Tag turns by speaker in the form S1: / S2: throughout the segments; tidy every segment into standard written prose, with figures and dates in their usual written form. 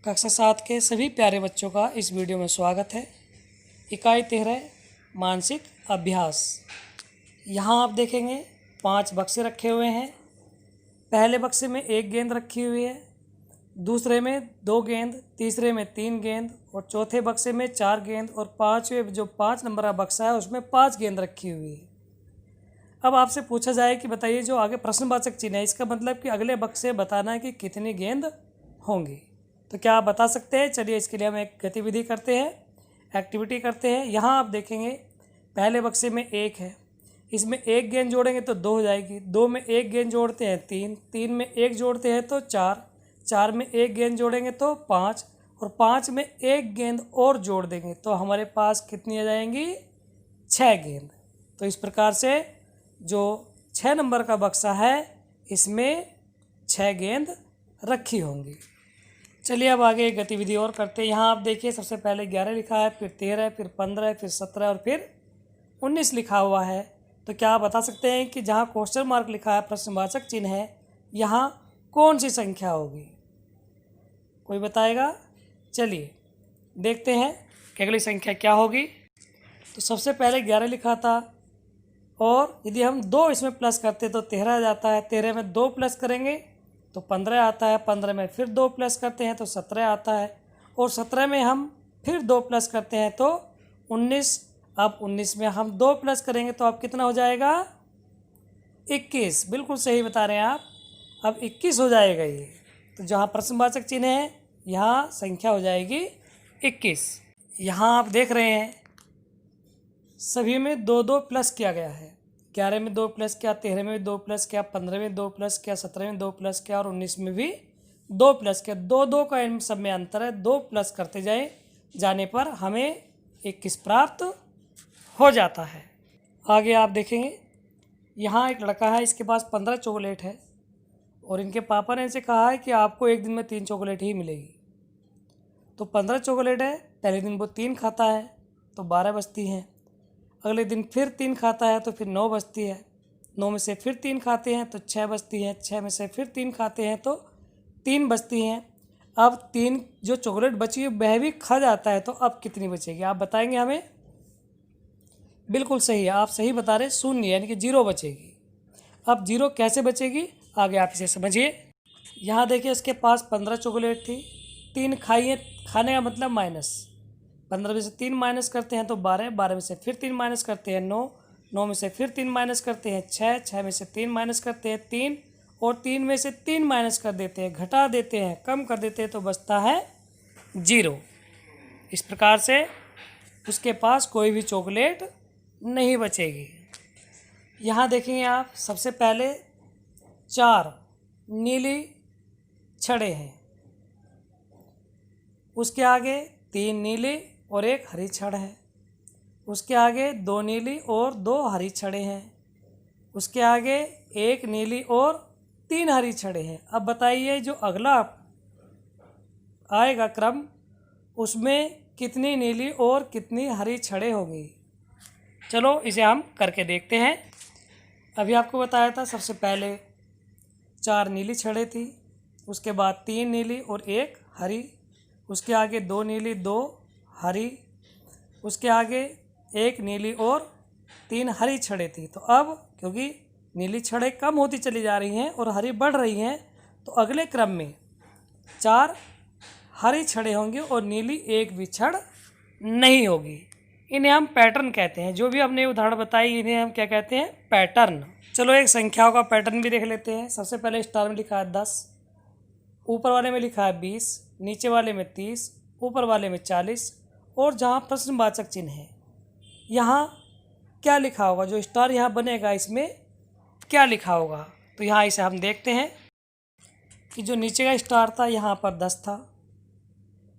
S1: कक्षा 7 के सभी प्यारे बच्चों का इस वीडियो में स्वागत है। इकाई 13 मानसिक अभ्यास। यहाँ आप देखेंगे 5 बक्से रखे हुए हैं। पहले बक्से में 1 गेंद रखी हुई है, दूसरे में 2 गेंद, तीसरे में 3 गेंद और चौथे बक्से में 4 गेंद और पाँचवें जो 5 नंबर का बक्सा है उसमें 5 गेंद रखी हुई है। अब आपसे पूछा जाए कि बताइए जो आगे प्रश्नवाचक चिन्ह है इसका मतलब कि अगले बक्से बताना है कि कितनी गेंद होंगी। तो क्या आप बता सकते हैं? चलिए इसके लिए हम एक गतिविधि करते हैं, एक्टिविटी करते हैं। यहाँ आप देखेंगे पहले बक्से में 1 है, इसमें 1 गेंद जोड़ेंगे तो 2 हो जाएगी, 2 में 1 गेंद जोड़ते हैं 3, 3 में 1 जोड़ते हैं तो 4, 4 में 1 गेंद जोड़ेंगे तो 5 और 5 में 1 गेंद और जोड़ देंगे तो हमारे पास कितनी आ जाएंगी? 6 गेंद। तो इस प्रकार से जो 6 नंबर का बक्सा है इसमें 6 गेंद रखी होंगी। चलिए अब आगे एक गतिविधि और करते हैं। यहाँ आप देखिए सबसे पहले 11 लिखा है, फिर 13, फिर 15, फिर 17 और फिर 19 लिखा हुआ है। तो क्या आप बता सकते हैं कि जहाँ क्वेश्चन मार्क लिखा है, प्रश्नवाचक चिन्ह है, यहाँ कौन सी संख्या होगी? कोई बताएगा? चलिए देखते हैं कि अगली संख्या क्या होगी। तो सबसे पहले 11 लिखा था और यदि हम 2 इसमें प्लस करते तो 13 आ जाता है, 13 में 2 प्लस करेंगे तो 15 आता है, 15 में फिर 2 प्लस करते हैं तो 17 आता है और 17 में हम फिर 2 प्लस करते हैं तो 19। अब 19 में हम 2 प्लस करेंगे तो अब कितना हो जाएगा? 21। बिल्कुल सही बता रहे हैं आप, अब 21 हो जाएगा ये। तो जहाँ प्रश्नवाचक चिन्ह है यहाँ संख्या हो जाएगी 21। यहाँ आप देख रहे हैं सभी में 2-2 प्लस किया गया है। 11 में 2 प्लस किया, 13 में 2 प्लस किया, 15 में 2 प्लस किया, 17 में 2 प्लस किया और 19 में भी 2 प्लस किया। 2-2 का इन सब में अंतर है, 2 प्लस करते जाने पर हमें 21 प्राप्त हो जाता है। आगे आप देखेंगे यहाँ एक लड़का है, इसके पास 15 चॉकलेट है और इनके पापा ने इनसे कहा है कि आपको एक दिन में 3 चॉकलेट ही मिलेगी। तो 15 चॉकलेट है, पहले दिन वो 3 खाता है तो 12 बचती हैं, अगले दिन फिर 3 खाता है तो फिर 9 बचती है, 9 में से फिर 3 खाते हैं तो 6 बचती हैं, 6 में से फिर 3 खाते हैं तो 3 बचती हैं। अब 3 जो चॉकलेट बची है वह भी खा जाता है तो अब कितनी बचेगी आप बताएंगे हमें? बिल्कुल सही है, आप सही बता रहे, 0 यानी कि 0 बचेगी। अब 0 कैसे बचेगी आगे आप इसे समझिए। यहाँ देखिए उसके पास 15 चॉकलेट थी, 3 खाई है, खाने का मतलब माइनस, 15 में से 3 माइनस करते हैं तो 12, 12 में से फिर 3 माइनस करते हैं 9, 9 में से फिर 3 माइनस करते हैं 6, 6 में से 3 माइनस करते हैं 3 और 3 में से 3 माइनस कर देते हैं, घटा देते हैं, कम कर देते हैं तो बचता है 0। इस प्रकार से उसके पास कोई भी चॉकलेट नहीं बचेगी। यहाँ देखेंगे आप सबसे पहले 4 नीली छड़ें हैं, उसके आगे 3 नीली और 1 हरी छड़ है, उसके आगे 2 नीली और 2 हरी छड़ें हैं, उसके आगे 1 नीली और 3 हरी छड़ें हैं। अब बताइए जो अगला आएगा क्रम उसमें कितनी नीली और कितनी हरी छड़ें होंगी? चलो इसे हम करके देखते हैं। अभी आपको बताया था सबसे पहले 4 नीली छड़ें थी, उसके बाद 3 नीली और 1 हरी, उसके आगे 2 नीली 2 हरी, उसके आगे 1 नीली और 3 हरी छड़ें थी। तो अब क्योंकि नीली छड़ें कम होती चली जा रही हैं और हरी बढ़ रही हैं तो अगले क्रम में 4 हरी छड़ें होंगी और नीली 1 भी छड़ नहीं होगी। इन्हें हम पैटर्न कहते हैं। जो भी हमने उदाहरण बताई इन्हें हम क्या कहते हैं? पैटर्न। चलो एक संख्याओं का पैटर्न भी देख लेते हैं। सबसे पहले स्टार में लिखा है 10, ऊपर वाले में लिखा है 20, नीचे वाले में 30, ऊपर वाले में 40 और जहाँ प्रश्नवाचक चिन्ह है यहाँ क्या लिखा होगा? जो स्टार यहाँ बनेगा इसमें क्या लिखा होगा? तो यहाँ इसे हम देखते हैं कि जो नीचे का स्टार था यहाँ पर 10 था,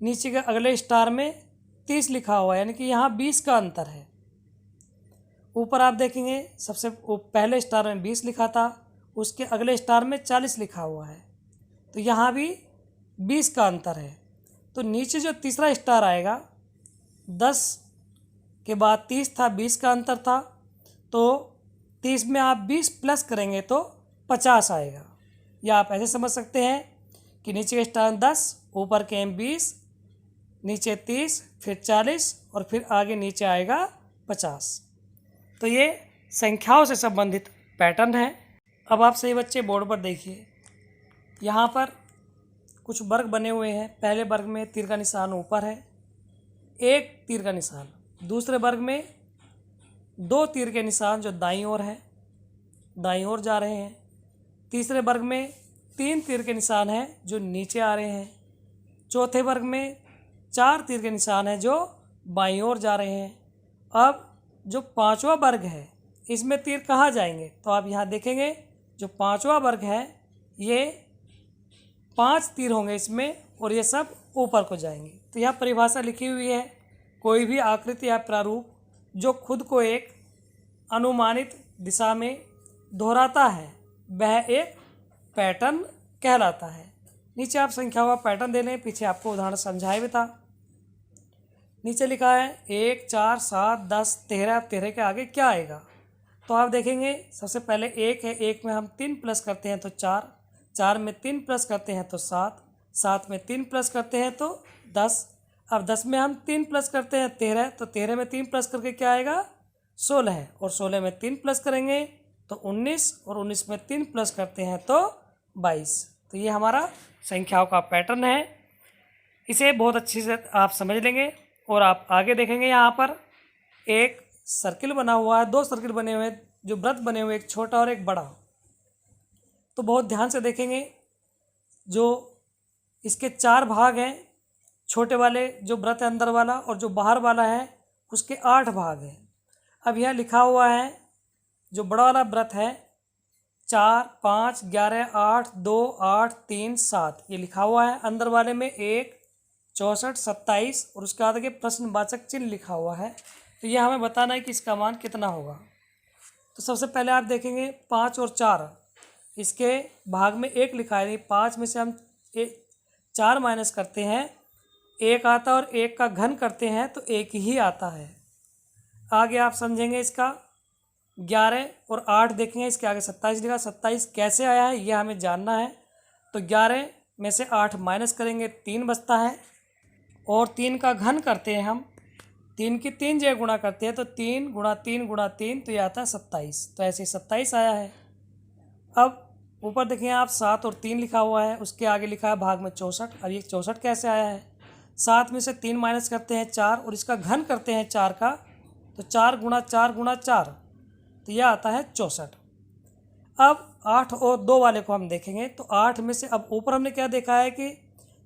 S1: नीचे के अगले स्टार में 30 लिखा हुआ है यानी कि यहाँ 20 का अंतर है। ऊपर आप देखेंगे सबसे पहले स्टार में 20 लिखा था, उसके अगले स्टार में 40 लिखा हुआ है तो यहाँ भी 20 का अंतर है। तो नीचे जो तीसरा स्टार आएगा 10 के बाद 30 था, 20 का अंतर था तो 30 में आप 20 प्लस करेंगे तो 50 आएगा। या आप ऐसे समझ सकते हैं कि नीचे के स्थान 10, ऊपर के हैं 20, नीचे 30, फिर 40 और फिर आगे नीचे आएगा 50। तो ये संख्याओं से संबंधित पैटर्न है। अब आप सही बच्चे बोर्ड पर देखिए, यहाँ पर कुछ वर्ग बने हुए हैं। पहले वर्ग में तीर का निशान ऊपर है, एक तीर का निशान। दूसरे वर्ग में 2 तीर के निशान जो दाईं ओर है, दाईं ओर जा रहे हैं। तीसरे वर्ग में 3 तीर के निशान हैं जो नीचे आ रहे हैं। चौथे वर्ग में 4 तीर के निशान हैं जो बाईं ओर जा रहे हैं। अब जो पांचवा वर्ग है इसमें तीर कहाँ जाएंगे, तो आप यहाँ देखेंगे जो पांचवा वर्ग है ये 5 तीर होंगे इसमें और ये सब ऊपर को जाएंगे। तो यह परिभाषा लिखी हुई है, कोई भी आकृति या प्रारूप जो खुद को एक अनुमानित दिशा में दोहराता है वह एक पैटर्न कहलाता है। नीचे आप संख्याओं का पैटर्न दे लें, पीछे आपको उदाहरण समझाए भी था। नीचे लिखा है 1, 4, 7, 10, 13। 13 के आगे क्या आएगा, तो आप देखेंगे सबसे पहले 1 है, 1 में हम 3 प्लस करते हैं तो 4, 4 में 3 प्लस करते हैं तो 7, 7 में 3 प्लस करते हैं तो 10। अब 10 में हम 3 प्लस करते हैं 13, तो 13 में 3 प्लस करके क्या आएगा 16 है, और 16 में 3 प्लस करेंगे तो 19, और 19 में 3 प्लस करते हैं तो 22। तो ये हमारा संख्याओं का पैटर्न है। इसे बहुत अच्छे से आप समझ लेंगे। और आप आगे देखेंगे यहाँ पर एक सर्किल बना हुआ है, 2 सर्किल बने हुए हैं जो वृत्त बने हुए, एक छोटा और एक बड़ा। तो बहुत ध्यान से देखेंगे, जो इसके 4 भाग हैं, छोटे वाले जो वृत्त है अंदर वाला और जो बाहर वाला है उसके 8 भाग हैं। अब यह लिखा हुआ है जो बड़ा वाला वृत्त है 4, 5, 11, 8, 2, 8, 3, 7 ये लिखा हुआ है। अंदर वाले में 1, 64, 27 और उसके आगे प्रश्नवाचक चिन्ह लिखा हुआ है। तो यह हमें बताना है कि इसका मान कितना होगा। तो सबसे पहले आप देखेंगे 5 और 4 इसके भाग में 1 लिखा है, नहीं 5 में से हम 4 माइनस करते हैं 1 आता है, और 1 का घन करते हैं तो 1 ही आता है। आगे आप समझेंगे इसका 11 और 8 देखेंगे, इसके आगे 27 लिखा। 27 कैसे आया है यह हमें जानना है। तो 11 में से 8 माइनस करेंगे 3 बचता है, और 3 का घन करते हैं हम, 3 की 3 जगह गुणा करते हैं तो 3 गुणा 3 गुणा 3 तो यह आता है 27। तो ऐसे ही 27 आया है। अब ऊपर देखें आप 7 और 3 लिखा हुआ है, उसके आगे लिखा है भाग में 64। अब ये 64 कैसे आया है, 7 में से 3 माइनस करते हैं 4 और इसका घन करते हैं 4 का, तो 4 गुणा 4 गुणा 4 तो यह आता है 64। अब 8 और 2 वाले को हम देखेंगे तो 8 में से, अब ऊपर हमने क्या देखा है कि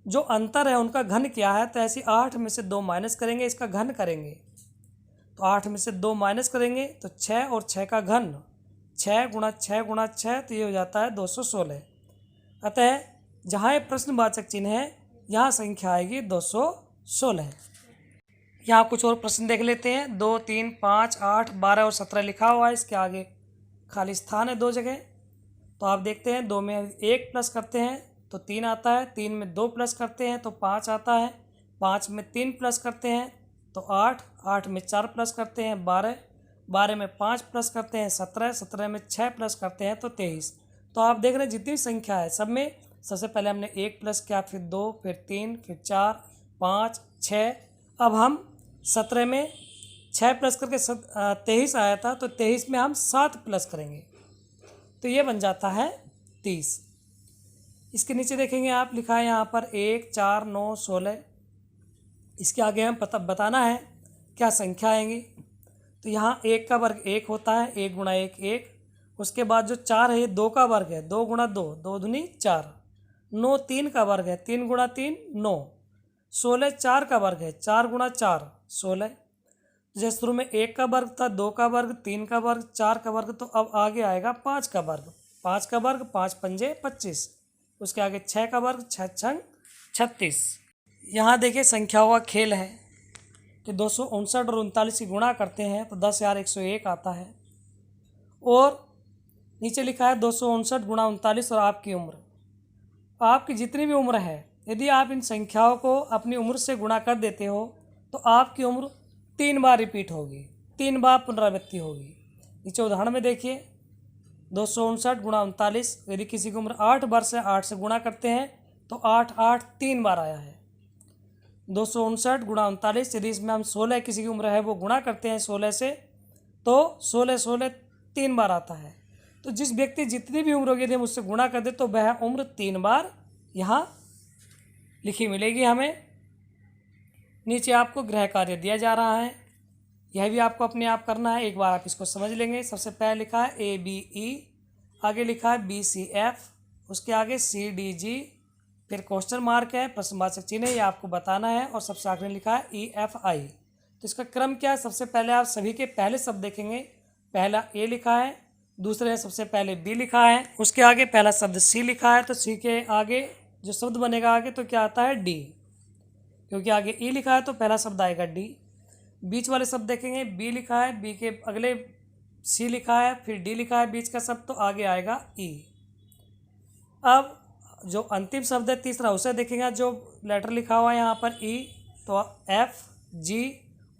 S1: जो अंतर है उनका घन क्या है, तो ऐसे 8 में से 2 माइनस करेंगे, इसका घन करेंगे। तो 8 में से 2 माइनस करेंगे तो 6 और 6 का घन 6 गुणा 6 गुणा 6 तो ये हो जाता है 216। अतः जहाँ ये प्रश्नवाचक चिन्ह है यहाँ संख्या आएगी 216। यहाँ कुछ और प्रश्न देख लेते हैं। 2, 3, 5, 8, 12 और 17 लिखा हुआ है, इसके आगे खाली स्थान है 2 जगह। तो आप देखते हैं 2 में 1 प्लस करते हैं तो 3 आता है, 3 में 2 प्लस करते हैं तो 5 आता है, 5 में 3 प्लस करते हैं तो 8, 8 में 4 प्लस करते हैं 12, 12 में 5 प्लस करते हैं 17, 17 में 6 प्लस करते हैं तो 23। तो आप देख रहे हैं जितनी संख्या है सब में सबसे पहले हमने 1 प्लस किया, फिर 2, फिर 3, फिर 4, 5, 6। अब हम 17 में 6 प्लस करके 23 आया था, तो 23 में हम 7 प्लस करेंगे तो ये बन जाता है 30। इसके नीचे देखेंगे आप लिखा है यहाँ पर 1, 4, 9, 16। इसके आगे हम बताना है क्या संख्या आएंगी। तो यहाँ 1 का वर्ग 1 होता है, 1 गुणा 1 1। उसके बाद जो 4 है ये 2 का वर्ग है, 2 गुणा 2 2 दूनी 4। 9 3 का वर्ग है, 3 गुणा 3 9। 16 4 का वर्ग है, 4 गुणा 4 16। जैसे शुरू में 1 का वर्ग था, 2 का वर्ग, 3 का वर्ग, 4 का वर्ग, तो अब आगे आएगा 5 का वर्ग। 5 का वर्ग 5 पंजे 25। उसके आगे 6 का वर्ग 6 छंग 36। यहाँ देखिए संख्याओं का खेल है कि 259 और 39 की गुणा करते हैं तो 10,101 आता है। और नीचे लिखा है 259 गुणा 39 और आपकी उम्र। आपकी जितनी भी उम्र है यदि आप इन संख्याओं को अपनी उम्र से गुणा कर देते हो तो आपकी उम्र 3 बार रिपीट होगी, 3 बार पुनरावृत्ति होगी। नीचे उदाहरण में देखिए 259 गुणा 39, यदि किसी की उम्र 8 वर्ष है 8 से गुणा करते हैं तो 8 8 3 बार आया है। 259 गुणा 39, यदि इसमें हम 16 किसी की उम्र है वो गुणा करते हैं 16 से, तो 16 16 3 बार आता है। तो जिस व्यक्ति जितनी भी उम्र होगी यदि हम उससे गुणा कर दें तो वह उम्र 3 बार यहाँ लिखी मिलेगी हमें। नीचे आपको गृह कार्य दिया जा रहा है, यह भी आपको अपने आप करना है। एक बार आप इसको समझ लेंगे। सबसे पहले लिखा है ABE, आगे लिखा है BCF, उसके आगे CDG, फिर क्वेश्चन मार्क है, प्रश्नवाचक चिन्ह है, ये आपको बताना है, और सबसे आखिर में लिखा है EFI। तो इसका क्रम क्या है? सबसे पहले आप सभी के पहले शब्द देखेंगे। पहला A लिखा है, दूसरे सबसे पहले B लिखा है, उसके आगे पहला शब्द C लिखा है, तो C के आगे जो शब्द बनेगा आगे तो क्या आता है D, क्योंकि आगे E लिखा है तो पहला शब्द आएगा D। बीच वाले शब्द देखेंगे, B लिखा है, B के अगले C लिखा है, फिर D लिखा है बीच का शब्द, तो आगे आएगा E। अब जो अंतिम शब्द है तीसरा, उसे देखेंगे, जो लेटर लिखा हुआ है यहाँ पर E, तो F G,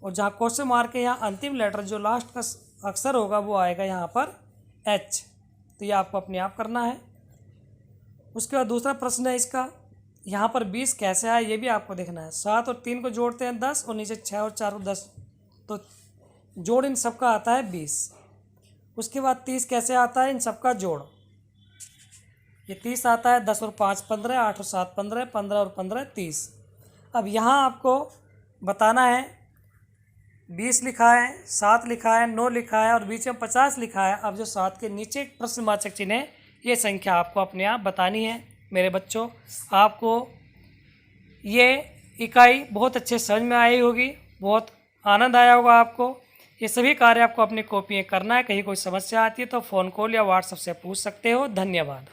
S1: और जहाँ क्वेश्चन मार्क है यहाँ अंतिम लेटर जो लास्ट का अक्षर होगा वो आएगा यहाँ पर H। तो ये आपको अपने आप करना है। उसके बाद दूसरा प्रश्न है इसका, यहाँ पर 20 कैसे आया ये भी आपको देखना है। 7 और 3 को जोड़ते हैं 10, और नीचे 6 और 4 को 10, तो जोड़ इन सबका आता है 20। उसके बाद 30 कैसे आता है, इन सबका जोड़, ये 30 आता है। 10 और 5 15, 8 और 7 15, 15 और 15 30। अब यहाँ आपको बताना है 20 लिखा है, 7 लिखा है, 9 लिखा है और बीच में 50 लिखा है। अब जो 7 के नीचे प्रश्नवाचक चिन्ह है, ये संख्या आपको अपने आप बतानी है। मेरे बच्चों, आपको ये इकाई बहुत अच्छे समझ में आई होगी, बहुत आनंद आया होगा आपको। ये सभी कार्य आपको अपनी कॉपी में करना है। कहीं कोई समस्या आती है तो फ़ोन कॉल या व्हाट्सएप से पूछ सकते हो। धन्यवाद।